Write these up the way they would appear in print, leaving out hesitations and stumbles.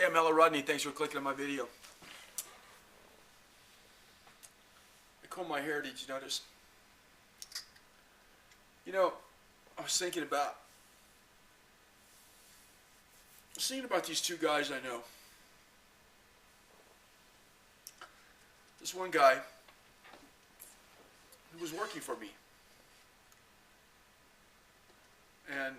Hey, I'm Ella Rodney. Thanks for clicking on my video. I comb my hair, did you notice? You know, I was thinking about these two guys I know. This one guy who was working for me. And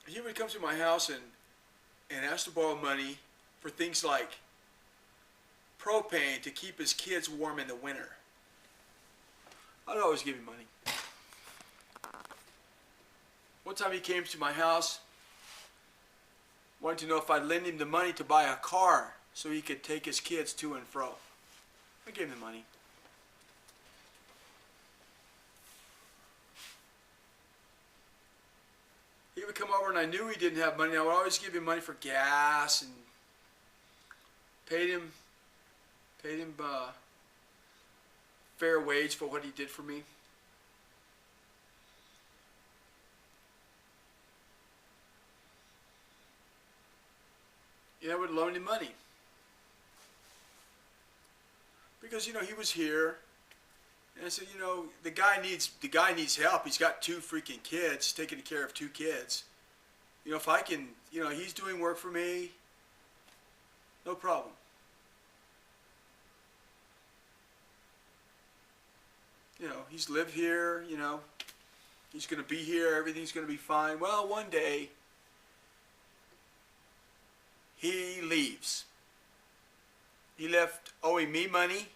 he would come to my house and ask to borrow money for things like propane to keep his kids warm in the winter. I'd always give him money. One time he came to my house, wanted to know if I'd lend him the money to buy a car so he could take his kids to and fro. I gave him the money. He would come over and I knew he didn't have money. I would always give him money for gas and paid him fair wage for what he did for me. I would loan him money. Because, he was here. And I said, the guy needs help. He's got two freaking kids, taking care of two kids. If I can, he's doing work for me, no problem. He's lived here, he's going to be here, everything's going to be fine. Well, one day, he leaves. He left owing me money.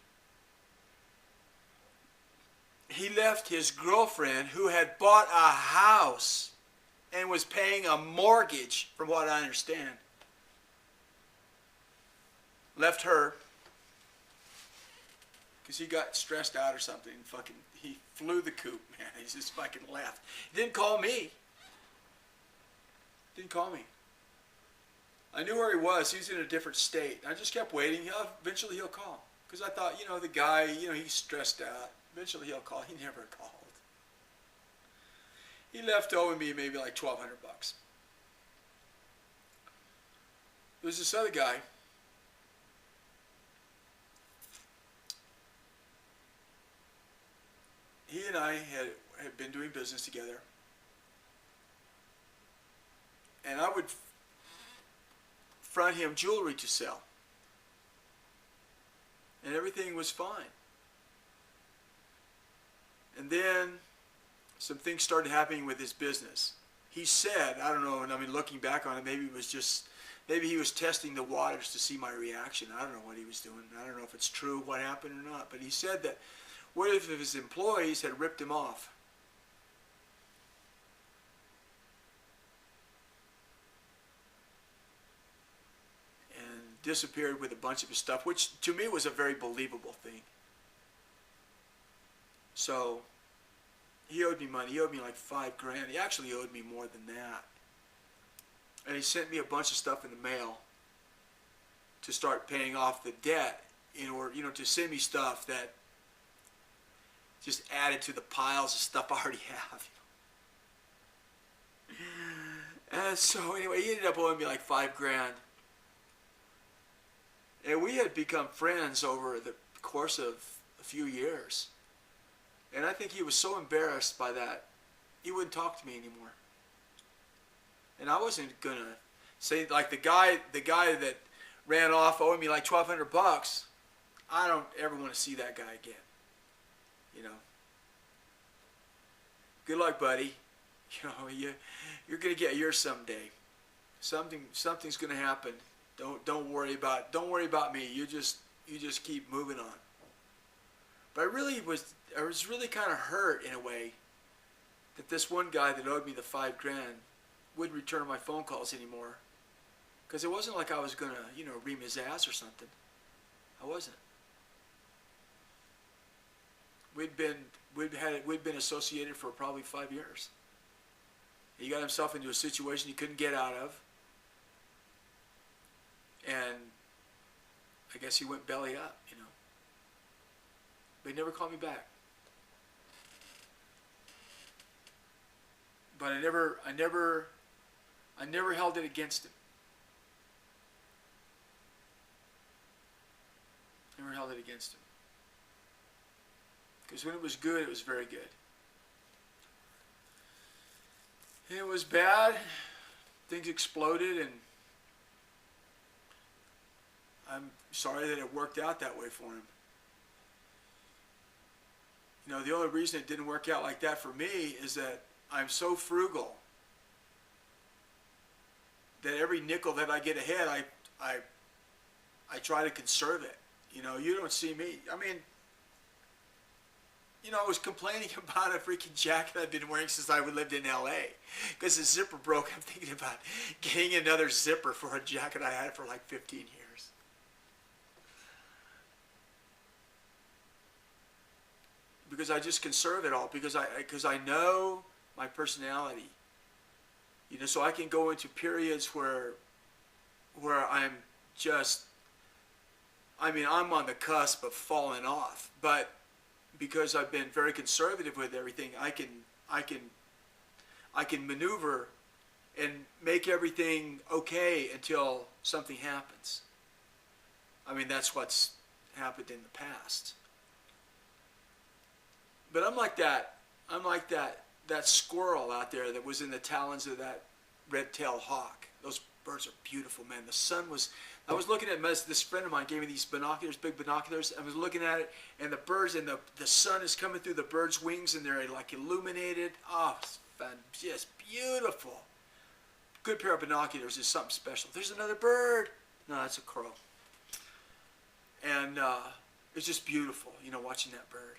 He left his girlfriend who had bought a house and was paying a mortgage, from what I understand. Left her because he got stressed out or something. He flew the coop, man. He just fucking left. He didn't call me. Didn't call me. I knew where he was. He was in a different state. I just kept waiting. Eventually he'll call. Because I thought, the guy, he's stressed out. Eventually he'll call. He never called. He left owing me maybe like $1,200. There was this other guy. He and I had been doing business together. And I would front him jewelry to sell. And everything was fine. And then some things started happening with his business. He said, I don't know, and looking back on it, maybe he was testing the waters to see my reaction. I don't know what he was doing. I don't know if it's true what happened or not. But he said that what if his employees had ripped him off? And disappeared with a bunch of his stuff, which to me was a very believable thing. So he owed me money. He owed me like $5,000. He actually owed me more than that. And he sent me a bunch of stuff in the mail to start paying off the debt in order, to send me stuff that just added to the piles of stuff I already have. And so anyway, he ended up owing me like $5,000. And we had become friends over the course of a few years. And I think he was so embarrassed by that, he wouldn't talk to me anymore. And I wasn't going to say, like the guy that ran off owing me like $1,200, I don't ever want to see that guy again. Good luck, buddy. You're going to get yours someday. Something's going to happen. Don't worry about me. You just keep moving on. But I was really kind of hurt in a way that this one guy that owed me the $5,000 wouldn't return my phone calls anymore. Because it wasn't like I was going to, ream his ass or something. I wasn't. We'd been associated for probably 5 years. He got himself into a situation he couldn't get out of. And I guess he went belly up, But he never called me back. But but I never held it against him. Never held it against him. Because when it was good, it was very good. And it was bad. Things exploded, and I'm sorry that it worked out that way for him. You know, the only reason it didn't work out like that for me is that I'm so frugal that every nickel that I get ahead, I try to conserve it. You know, you don't see me. I mean, you know, I was complaining about a freaking jacket I've been wearing since I lived in LA. Because the zipper broke. I'm thinking about getting another zipper for a jacket I had for like 15 years. Because I just conserve it all. Because I know my personality. You know, so I can go into periods where I'm just, I mean, I'm on the cusp of falling off. But because I've been very conservative with everything, I can maneuver and make everything okay until something happens. I mean, that's what's happened in the past. But I'm like that squirrel out there that was in the talons of that red-tailed hawk. Those birds are beautiful, man. The sun was, I was looking at this friend of mine gave me these binoculars, big binoculars. I was looking at it, and the birds, and the sun is coming through the birds' wings, and they're like illuminated. Oh, it's fun, just beautiful. Good pair of binoculars is something special. There's another bird. No, that's a crow. And it's just beautiful, you know, watching that bird.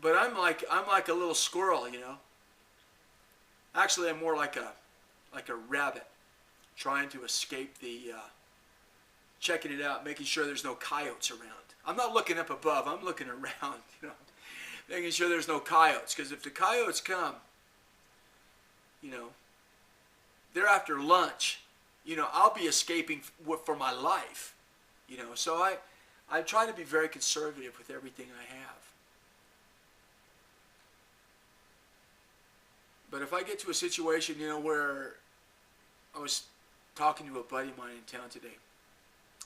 But I'm like a little squirrel, you know. Actually, I'm more like a rabbit, trying to escape the, checking it out, making sure there's no coyotes around. I'm not looking up above. I'm looking around, you know, making sure there's no coyotes. Because if the coyotes come, you know, they're after lunch. You know, I'll be escaping for my life. You know, so I try to be very conservative with everything I have. But if I get to a situation, you know, where I was talking to a buddy of mine in town today,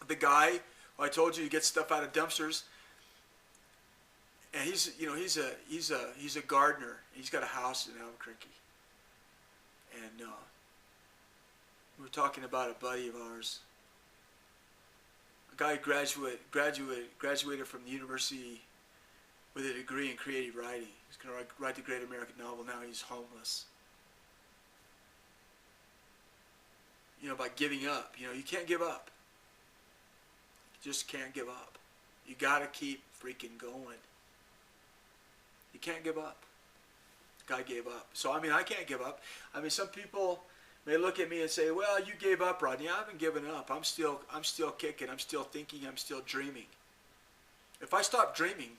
the guy who I told you gets stuff out of dumpsters, and he's a gardener. He's got a house in Albuquerque, and we were talking about a buddy of ours, a guy who graduated from the university with a degree in creative writing. He's going to write the great American novel. Now he's homeless. You know, by giving up. You know, you can't give up. You just can't give up. You got to keep freaking going. You can't give up. The guy gave up. So, I mean, I can't give up. I mean, some people may look at me and say, well, you gave up, Rodney. I haven't given up. I'm still kicking. I'm still thinking. I'm still dreaming. If I stop dreaming,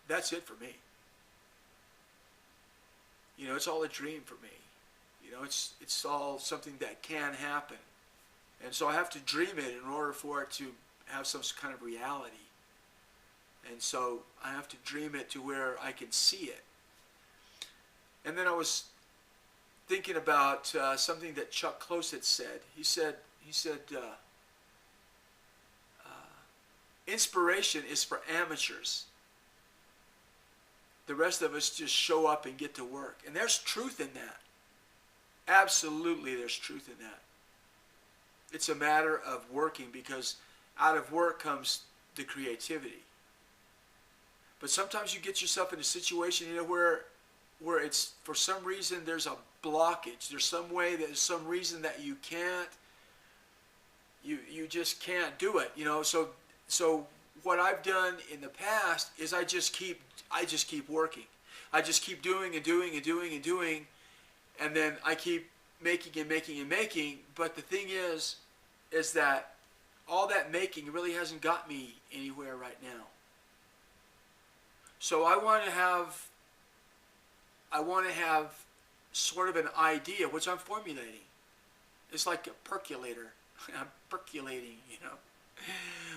that's it for me. You know, it's all a dream for me. You know, it's all something that can happen. And so I have to dream it in order for it to have some kind of reality. And so I have to dream it to where I can see it. And then I was thinking about something that Chuck Close had said. He said, inspiration is for amateurs. The rest of us just show up and get to work. And there's truth in that. Absolutely, there's truth in that. It's a matter of working, because out of work comes the creativity. But sometimes you get yourself in a situation, you know, where it's, for some reason, there's a blockage. There's some reason that you can't, you just can't do it, you know. So what I've done in the past is I just keep working. I just keep doing and doing and doing and doing, and then I keep making and making and making. But the thing is that all that making really hasn't got me anywhere right now. So I want to have sort of an idea, which I'm formulating. It's like a percolator. I'm percolating, you know.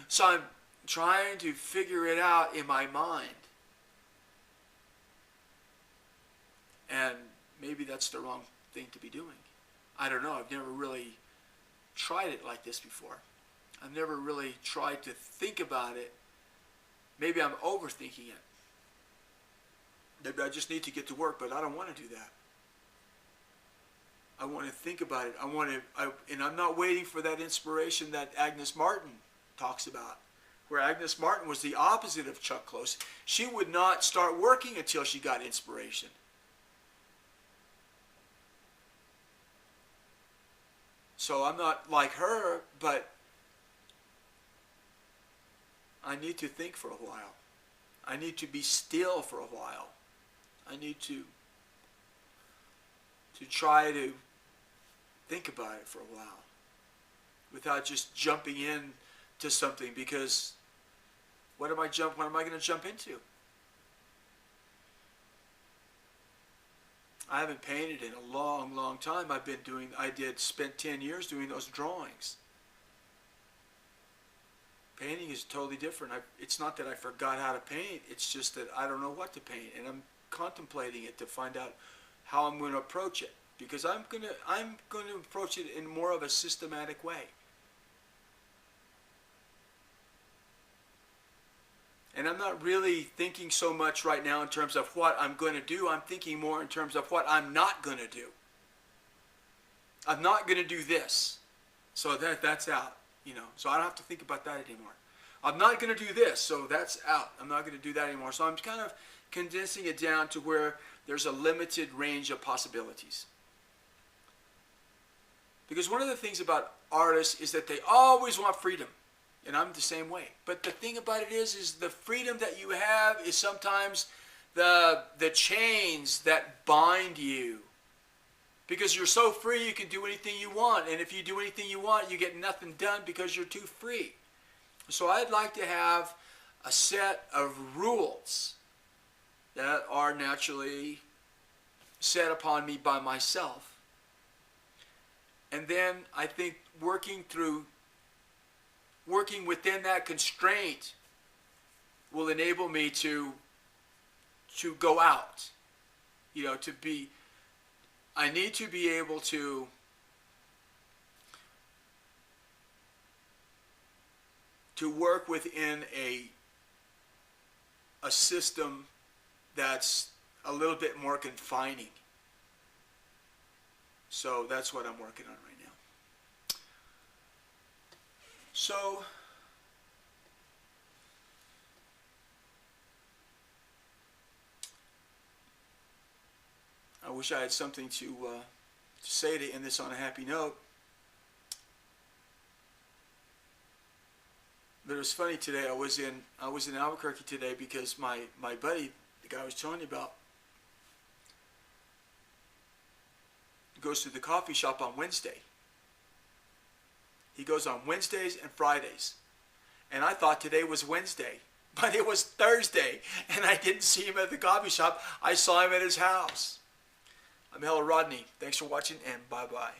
So I'm trying to figure it out in my mind. that's the wrong thing to be doing. I don't know. I've never really tried it like this before. I've never really tried to think about it. Maybe I'm overthinking it. Maybe I just need to get to work, but I don't want to do that. I want to think about it. And I'm not waiting for that inspiration that Agnes Martin talks about, where Agnes Martin was the opposite of Chuck Close. She would not start working until she got inspiration. So I'm not like her, but I need to think for a while. I need to be still for a while. I need to try to think about it for a while without just jumping in to something, because what am I going to jump into? I haven't painted in a long, long time. Spent 10 years doing those drawings. Painting is totally different. It's not that I forgot how to paint, it's just that I don't know what to paint, and I'm contemplating it to find out how I'm going to approach it, because I'm going to approach it in more of a systematic way. And I'm not really thinking so much right now in terms of what I'm going to do. I'm thinking more in terms of what I'm not going to do. I'm not going to do this. So that's out, So I don't have to think about that anymore. I'm not going to do this, so that's out. I'm not going to do that anymore. So I'm kind of condensing it down to where there's a limited range of possibilities. Because one of the things about artists is that they always want freedom. And I'm the same way. But the thing about it is the freedom that you have is sometimes the chains that bind you. Because you're so free, you can do anything you want. And if you do anything you want, you get nothing done because you're too free. So I'd like to have a set of rules that are naturally set upon me by myself. And then I think working within that constraint will enable me to go out. I need to be able to work within a system that's a little bit more confining. So that's what I'm working on right now. So I wish I had something to say to end this on a happy note. But it was funny today. I was in Albuquerque today because my buddy, the guy I was telling you about, goes to the coffee shop on Wednesday. He goes on Wednesdays and Fridays. And I thought today was Wednesday, but it was Thursday, and I didn't see him at the coffee shop. I saw him at his house. I'm Hello Rodney. Thanks for watching, and bye-bye.